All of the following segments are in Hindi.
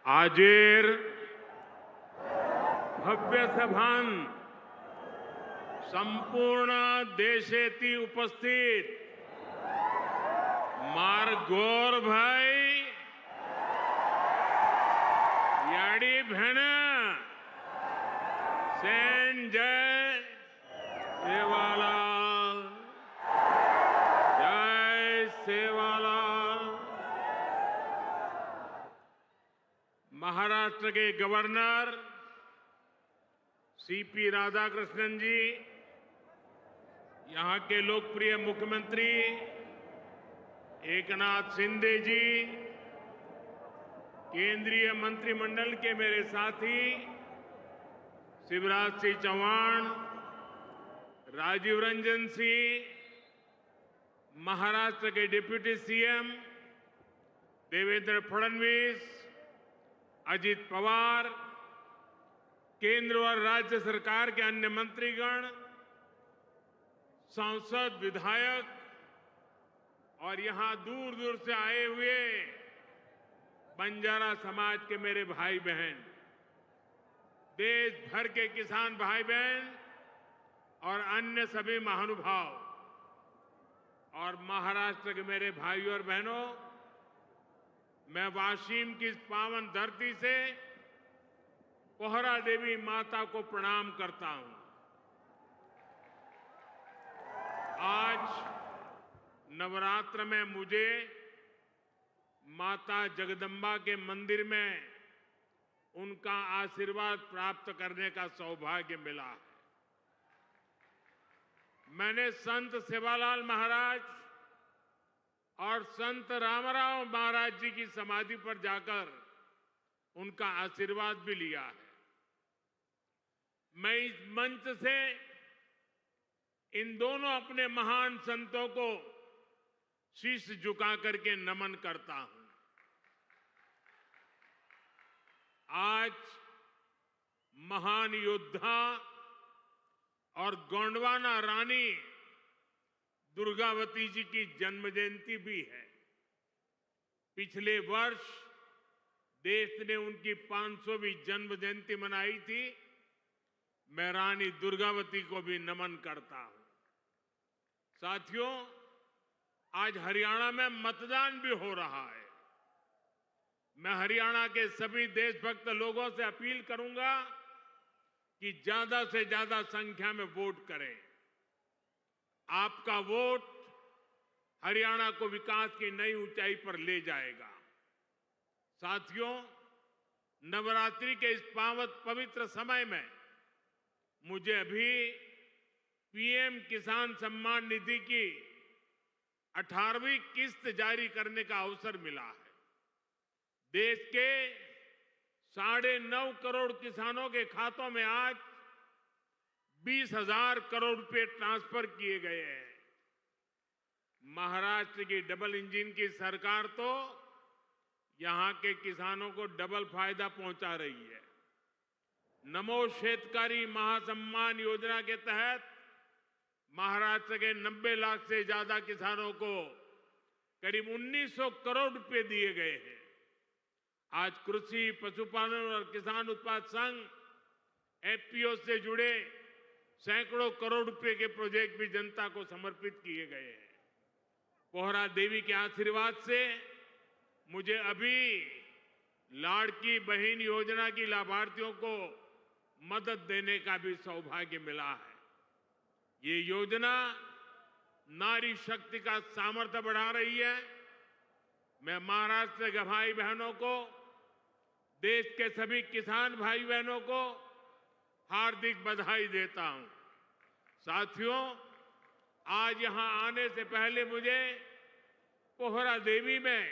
आजेर भव्य सभान संपूर्ण देशेती उपस्थित मार गोर भाई याडी भेण सेन जय सेवालाल जय सेवालाल। महाराष्ट्र के गवर्नर सीपी राधाकृष्णन जी, यहां के लोकप्रिय मुख्यमंत्री एकनाथ शिंदे जी, केंद्रीय मंत्रिमंडल के मेरे साथी शिवराज सिंह चौहान, राजीव रंजन सिंह, महाराष्ट्र के डिप्टी सीएम देवेंद्र फडणवीस, अजित पवार, केंद्र और राज्य सरकार के अन्य मंत्रीगण, सांसद, विधायक और यहां दूर दूर से आए हुए बंजारा समाज के मेरे भाई बहन, देश भर के किसान भाई बहन और अन्य सभी महानुभाव और महाराष्ट्र के मेरे भाइयों और बहनों, मैं वाशिम की इस पावन धरती से पोहरा देवी माता को प्रणाम करता हूं। आज नवरात्र में मुझे माता जगदम्बा के मंदिर में उनका आशीर्वाद प्राप्त करने का सौभाग्य मिला है। मैंने संत सेवालाल महाराज और संत रामराव महाराज जी की समाधि पर जाकर उनका आशीर्वाद भी लिया है। मैं इस मंच से इन दोनों अपने महान संतों को शीश झुका करके नमन करता हूं। आज महान योद्धा और गोंडवाना रानी दुर्गावती जी की जन्म जयंती भी है। पिछले वर्ष देश ने उनकी 500वीं जन्म जयंती मनाई थी। मैं रानी दुर्गावती को भी नमन करता हूं। साथियों, आज हरियाणा में मतदान भी हो रहा है। मैं हरियाणा के सभी देशभक्त लोगों से अपील करूंगा कि ज्यादा से ज्यादा संख्या में वोट करें। आपका वोट हरियाणा को विकास की नई ऊंचाई पर ले जाएगा। साथियों, नवरात्रि के इस पवित्र समय में मुझे अभी पीएम किसान सम्मान निधि की 18वीं किस्त जारी करने का अवसर मिला है। देश के 9.5 करोड़ किसानों के खातों में आज 20,000 करोड़ रुपए ट्रांसफर किए गए हैं। महाराष्ट्र की डबल इंजन की सरकार तो यहां के किसानों को डबल फायदा पहुंचा रही है। नमो शेतकारी महासम्मान योजना के तहत महाराष्ट्र के 90 लाख से ज्यादा किसानों को करीब 1900 करोड़ रुपए दिए गए हैं। आज कृषि, पशुपालन और किसान उत्पाद संघ एफपीओ से जुड़े सैकड़ों करोड़ रुपए के प्रोजेक्ट भी जनता को समर्पित किए गए हैं। पोहरा देवी के आशीर्वाद से मुझे अभी लाड़की बहन योजना की लाभार्थियों को मदद देने का भी सौभाग्य मिला है। ये योजना नारी शक्ति का सामर्थ्य बढ़ा रही है। मैं महाराष्ट्र के भाई बहनों को, देश के सभी किसान भाई बहनों को हार्दिक बधाई देता हूं। साथियों, आज यहां आने से पहले मुझे पोहरा देवी में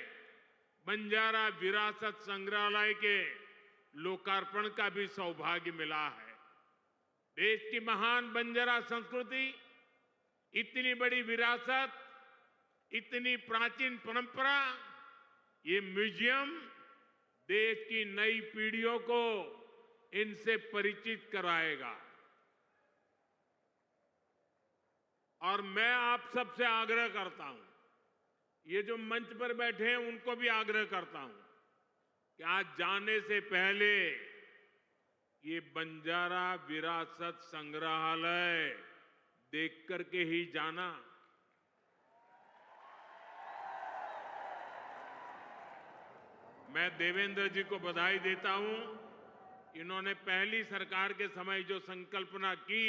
बंजारा विरासत संग्रहालय के लोकार्पण का भी सौभाग्य मिला है। देश की महान बंजारा संस्कृति, इतनी बड़ी विरासत, इतनी प्राचीन परंपरा, ये म्यूजियम देश की नई पीढ़ियों को इनसे परिचित कराएगा। और मैं आप सबसे आग्रह करता हूं, ये जो मंच पर बैठे हैं उनको भी आग्रह करता हूं कि आज जाने से पहले ये बंजारा विरासत संग्रहालय देख करके ही जाना। मैं देवेंद्र जी को बधाई देता हूं। इन्होंने पहली सरकार के समय जो संकल्पना की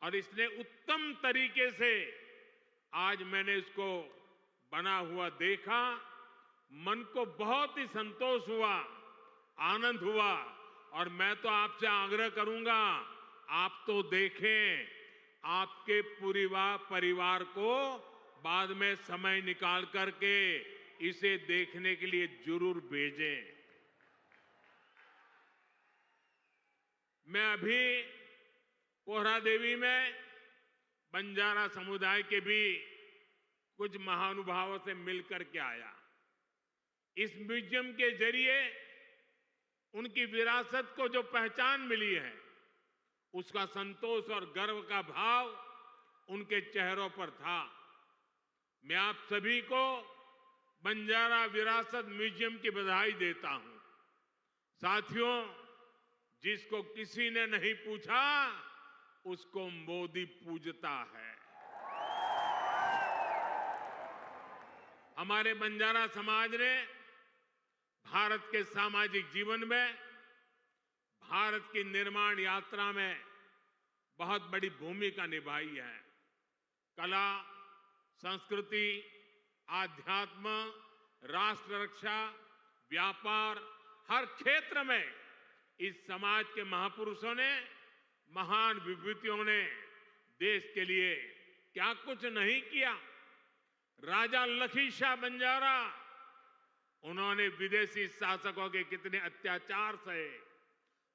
और इसने उत्तम तरीके से आज मैंने इसको बना हुआ देखा, मन को बहुत ही संतोष हुआ, आनंद हुआ। और मैं तो आपसे आग्रह करूंगा, आप तो देखें, आपके पूरे परिवार को बाद में समय निकाल करके इसे देखने के लिए जरूर भेजें। मैं अभी पोहरादेवी में बंजारा समुदाय के भी कुछ महानुभावों से मिलकर के आया। इस म्यूजियम के जरिए उनकी विरासत को जो पहचान मिली है, उसका संतोष और गर्व का भाव उनके चेहरों पर था। मैं आप सभी को बंजारा विरासत म्यूजियम की बधाई देता हूं। साथियों, जिसको किसी ने नहीं पूछा, उसको मोदी पूजता है। हमारे बंजारा समाज ने भारत के सामाजिक जीवन में, भारत की निर्माण यात्रा में बहुत बड़ी भूमिका निभाई है। कला, संस्कृति, आध्यात्म, राष्ट्र रक्षा, व्यापार, हर क्षेत्र में इस समाज के महापुरुषों ने, महान विभूतियों ने देश के लिए क्या कुछ नहीं किया। राजा लखी शाह बंजारा, उन्होंने विदेशी शासकों के कितने अत्याचार सहे,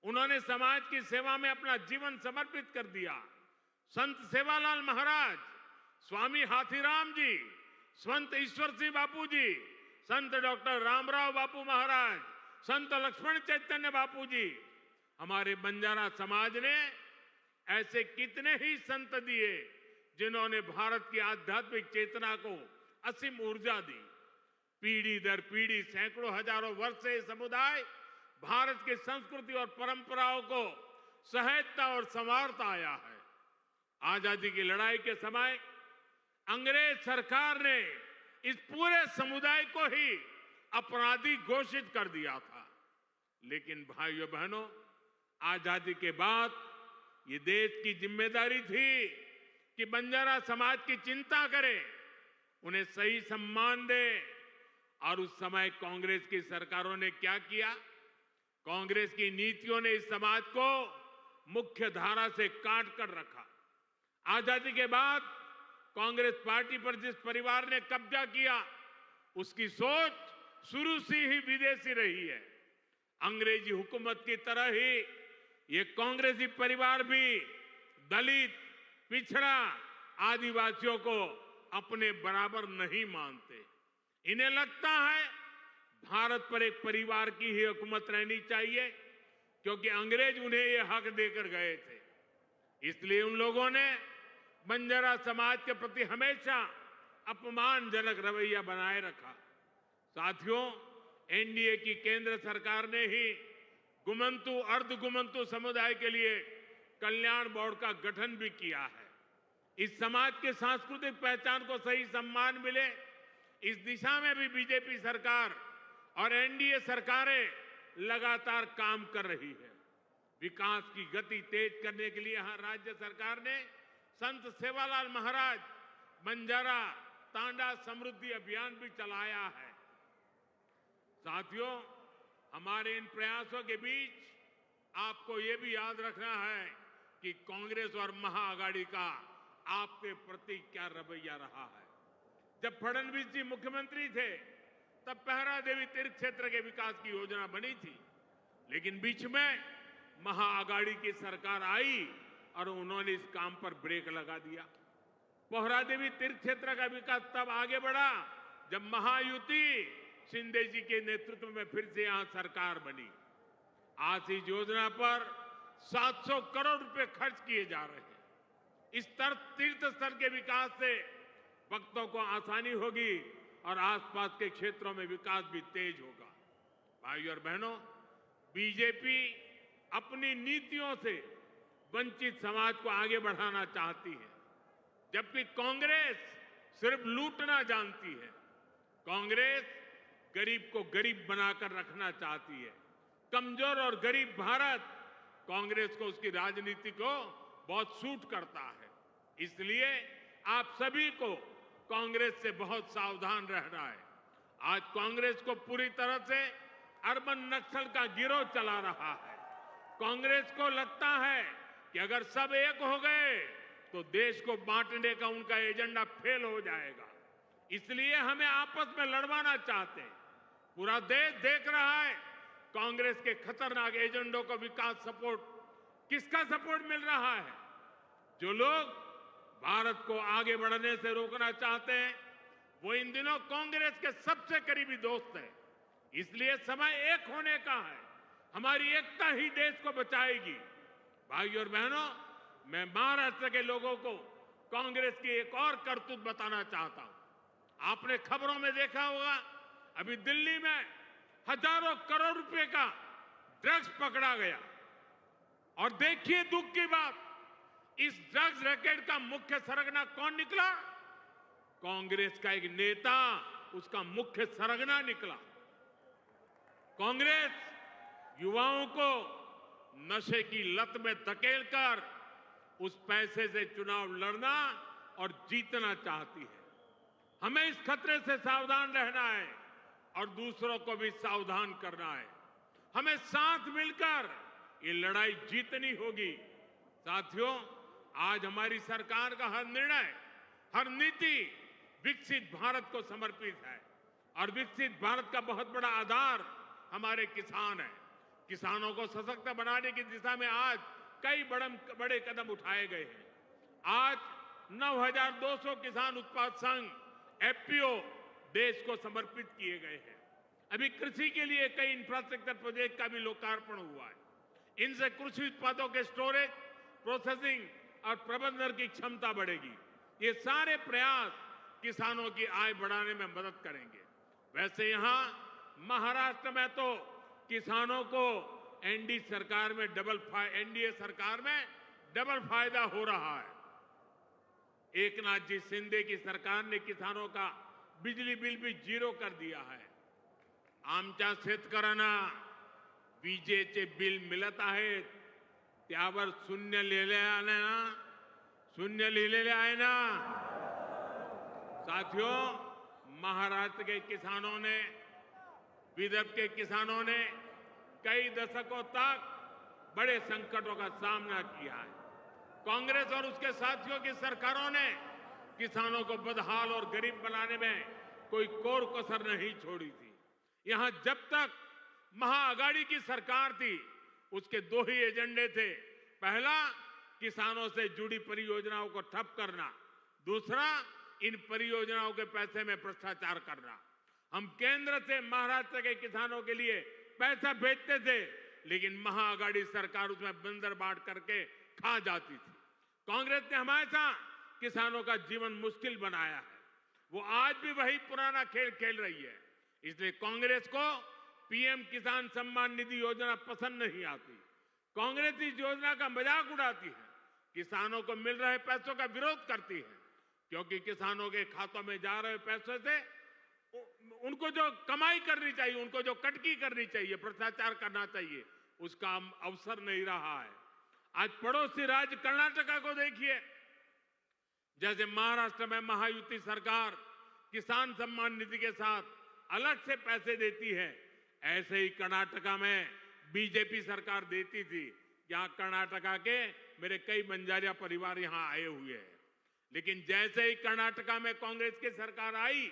उन्होंने समाज की सेवा में अपना जीवन समर्पित कर दिया। संत सेवालाल महाराज, स्वामी हाथीराम जी, संत ईश्वर सिंह बापू जी, संत डॉक्टर रामराव बापू महाराज, संत लक्ष्मण चैतन्य बापू जी, हमारे बंजारा समाज ने ऐसे कितने ही संत दिए जिन्होंने भारत की आध्यात्मिक चेतना को असीम ऊर्जा दी। पीढ़ी दर पीढ़ी, सैकड़ों हजारों वर्ष से समुदाय भारत की संस्कृति और परंपराओं को सहेजता और संवारता आया है। आजादी की लड़ाई के समय अंग्रेज सरकार ने इस पूरे समुदाय को ही अपराधी घोषित कर दिया था। लेकिन भाइयों बहनों, आजादी के बाद ये देश की जिम्मेदारी थी कि बंजारा समाज की चिंता करे, उन्हें सही सम्मान दे। और उस समय कांग्रेस की सरकारों ने क्या किया? कांग्रेस की नीतियों ने इस समाज को मुख्य धारा से काट कर रखा। आजादी के बाद कांग्रेस पार्टी पर जिस परिवार ने कब्जा किया, उसकी सोच शुरू से ही विदेशी रही है। अंग्रेजी हुकूमत की तरह ही ये कांग्रेसी परिवार भी दलित, पिछड़ा, आदिवासियों को अपने बराबर नहीं मानते। इन्हें लगता है भारत पर एक परिवार की ही हुकूमत रहनी चाहिए, क्योंकि अंग्रेज उन्हें ये हक देकर गए थे। इसलिए उन लोगों ने बंजारा समाज के प्रति हमेशा अपमानजनक रवैया बनाए रखा। साथियों, एनडीए की केंद्र सरकार ने ही गुमंतु, अर्धगुमंतु समुदाय के लिए कल्याण बोर्ड का गठन भी किया है। इस समाज के सांस्कृतिक पहचान को सही सम्मान मिले, इस दिशा में भी बीजेपी सरकार और एनडीए सरकारें लगातार काम कर रही है। विकास की गति तेज करने के लिए यहां राज्य सरकार ने संत सेवालाल महाराज बंजारा तांडा समृद्धि अभियान भी चलाया है। साथियों, हमारे इन प्रयासों के बीच आपको ये भी याद रखना है कि कांग्रेस और महाआघाड़ी का आपके प्रति क्या रवैया रहा है। जब फडणवीस जी मुख्यमंत्री थे, तब पहरा देवी तीर्थ क्षेत्र के विकास की योजना बनी थी। लेकिन बीच में महाआघाड़ी की सरकार आई और उन्होंने इस काम पर ब्रेक लगा दिया। पोहरा देवी तीर्थ क्षेत्र का विकास तब आगे बढ़ा जब महायुति शिंदे जी के नेतृत्व में फिर से यहां सरकार बनी। आज इस योजना पर 700 करोड़ रुपए खर्च किए जा रहे हैं। इस तीर्थ स्थल के विकास से भक्तों को आसानी होगी और आसपास के क्षेत्रों में विकास भी तेज होगा। भाइयों और बहनों, बीजेपी अपनी नीतियों से वंचित समाज को आगे बढ़ाना चाहती है, जबकि कांग्रेस सिर्फ लूटना जानती है। कांग्रेस गरीब को गरीब बनाकर रखना चाहती है। कमजोर और गरीब भारत कांग्रेस को उसकी राजनीति को बहुत सूट करता है। इसलिए आप सभी को कांग्रेस से बहुत सावधान रहना है। आज कांग्रेस को पूरी तरह से अर्बन नक्सल का गिरोह चला रहा है। कांग्रेस को लगता है कि अगर सब एक हो गए तो देश को बांटने का उनका एजेंडा फेल हो जाएगा। इसलिए हमें आपस में लड़वाना चाहते हैं। पूरा देश देख रहा है कांग्रेस के खतरनाक एजेंडों को विकास सपोर्ट, किसका सपोर्ट मिल रहा है? जो लोग भारत को आगे बढ़ने से रोकना चाहते हैं वो इन दिनों कांग्रेस के सबसे करीबी दोस्त हैं। इसलिए समय एक होने का है। हमारी एकता ही देश को बचाएगी। भाइयों और बहनों, मैं महाराष्ट्र के लोगों को कांग्रेस की एक और करतूत बताना चाहता हूं। आपने खबरों में देखा होगा, अभी दिल्ली में हजारों करोड़ रुपए का ड्रग्स पकड़ा गया। और देखिए दुख की बात, इस ड्रग्स रैकेट का मुख्य सरगना कौन निकला? कांग्रेस का एक नेता उसका मुख्य सरगना निकला। कांग्रेस युवाओं को नशे की लत में धकेलकर उस पैसे से चुनाव लड़ना और जीतना चाहती है। हमें इस खतरे से सावधान रहना है और दूसरों को भी सावधान करना है। हमें साथ मिलकर ये लड़ाई जीतनी होगी। साथियों, आज हमारी सरकार का हर निर्णय, हर नीति विकसित भारत को समर्पित है। और विकसित भारत का बहुत बड़ा आधार हमारे किसान हैं। किसानों को सशक्त बनाने की दिशा में आज कई बड़े कदम उठाए गए हैं। आज 9,200 किसान उत्पाद संघ एफपीओ देश को समर्पित किए गए हैं। अभी कृषि के लिए कई इंफ्रास्ट्रक्चर प्रोजेक्ट का भी लोकार्पण हुआ है। इनसे कृषि उत्पादों के स्टोरेज, प्रोसेसिंग और प्रबंधन की क्षमता बढ़ेगी। ये सारे प्रयास किसानों की आय बढ़ाने में मदद करेंगे। वैसे यहां महाराष्ट्र में तो किसानों को एनडीए सरकार में डबल फायदा हो रहा है। एकनाथ जी शिंदे की सरकार ने किसानों का बिजली बिल भी जीरो कर दिया है। आमच्या शेतकऱ्यांना विजेचे बिल मिळत आहेत त्यावर शून्य लिहिलेले आहे ना। साथियों, महाराष्ट्र के किसानों ने, विदर्भ के किसानों ने कई दशकों तक बड़े संकटों का सामना किया है। कांग्रेस और उसके साथियों की सरकारों ने किसानों को बदहाल और गरीब बनाने में कोई कोर कसर नहीं छोड़ी थी। यहां जब तक महाअघाड़ी की सरकार थी उसके दो ही एजेंडे थे। पहला, किसानों से जुड़ी परियोजनाओं को ठप करना। दूसरा, इन परियोजनाओं के पैसे में भ्रष्टाचार करना। हम केंद्र से महाराष्ट्र के किसानों के लिए पैसा भेजते थे, लेकिन महाअघाड़ी सरकार उसमें बंदर बांट करके खा जाती थी। कांग्रेस ने हमेशा किसानों का जीवन मुश्किल बनाया है। वो आज भी वही पुराना खेल खेल रही है। इसलिए कांग्रेस को पीएम किसान सम्मान निधि योजना पसंद नहीं आती। कांग्रेस इस योजना का मजाक उड़ाती है, किसानों को मिल रहे पैसों का विरोध करती है, क्योंकि किसानों के खातों में जा रहे पैसों से उनको जो कमाई करनी चाहिए, उनको जो कटकी करनी चाहिए, भ्रष्टाचार करना चाहिए, उसका अवसर नहीं रहा है। आज पड़ोसी राज्य कर्नाटका को देखिए, जैसे महाराष्ट्र में महायुति सरकार किसान सम्मान निधि के साथ अलग से पैसे देती है, ऐसे ही कर्नाटका में बीजेपी सरकार देती थी। यहाँ कर्नाटका के मेरे कई बंजारिया परिवार यहाँ आए हुए हैं, लेकिन जैसे ही कर्नाटका में कांग्रेस की सरकार आई,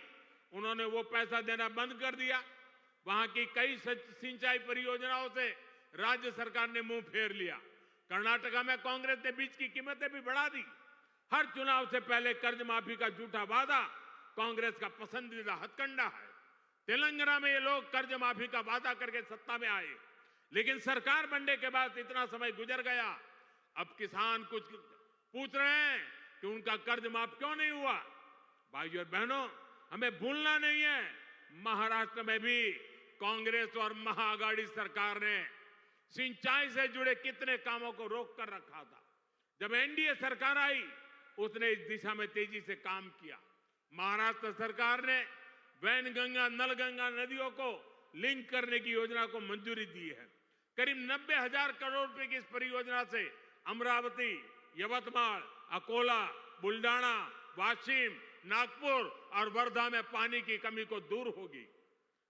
उन्होंने वो पैसा देना बंद कर दिया। वहां की कई सिंचाई परियोजनाओं से राज्य सरकार ने मुंह फेर लिया। कर्नाटका में कांग्रेस ने बीज की कीमतें भी बढ़ा दी। हर चुनाव से पहले कर्ज माफी का झूठा वादा कांग्रेस का पसंदीदा हथकंडा है। तेलंगाना में ये लोग कर्ज माफी का वादा करके सत्ता में आए, लेकिन सरकार बनने के बाद इतना समय गुजर गया, अब किसान कुछ पूछ रहे हैं कि उनका कर्ज माफ क्यों नहीं हुआ। भाइयों और बहनों, हमें भूलना नहीं है, महाराष्ट्र में भी कांग्रेस और महाआघाड़ी सरकार ने सिंचाई से जुड़े कितने कामों को रोक कर रखा था। जब एनडीए सरकार आई, उसने इस दिशा में तेजी से काम किया। महाराष्ट्र सरकार ने वैनगंगा, नलगंगा नदियों को लिंक करने की योजना को मंजूरी दी है। करीब 90,000 करोड़ रुपए की इस परियोजना से अमरावती, यवतमाळ, अकोला, बुल्डाना, वाशिम, नागपुर और वर्धा में पानी की कमी को दूर होगी।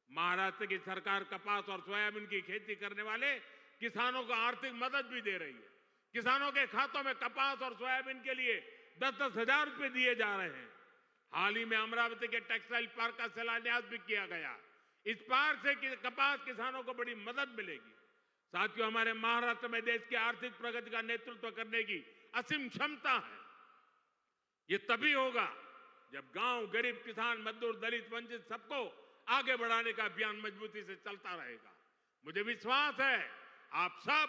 महाराष्ट्र की सरकार कपास और सोयाबीन की खेती करने वाले किसानों को आर्थिक मदद भी दे रही है। किसानों के खातों में कपास और सोयाबीन के लिए 10-10 हजार रुपए दिए जा रहे हैं। हाल ही में अमरावती के टेक्सटाइल पार्क का शिलान्यास भी किया गया। इस पार्क से कपास किसानों को बड़ी मदद मिलेगी। साथियों, हमारे महाराष्ट्र में देश की आर्थिक प्रगति का नेतृत्व करने की असीम क्षमता है। ये तभी होगा जब गांव, गरीब, किसान, मजदूर, दलित, वंचित सबको आगे बढ़ाने का अभियान मजबूती से चलता रहेगा। मुझे विश्वास है आप सब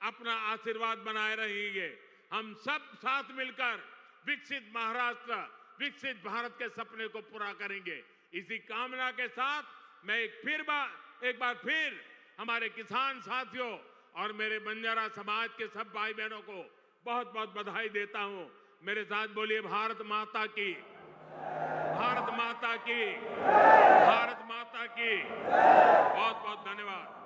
अपना आशीर्वाद बनाए रहेंगे। हम सब साथ मिलकर विकसित महाराष्ट्र, विकसित भारत के सपने को पूरा करेंगे। इसी कामना के साथ मैं एक बार फिर हमारे किसान साथियों और मेरे बंजारा समाज के सब भाई बहनों को बहुत बहुत बधाई देता हूं। मेरे साथ बोलिए भारत माता की, भारत माता की, भारत माता की। बहुत बहुत धन्यवाद।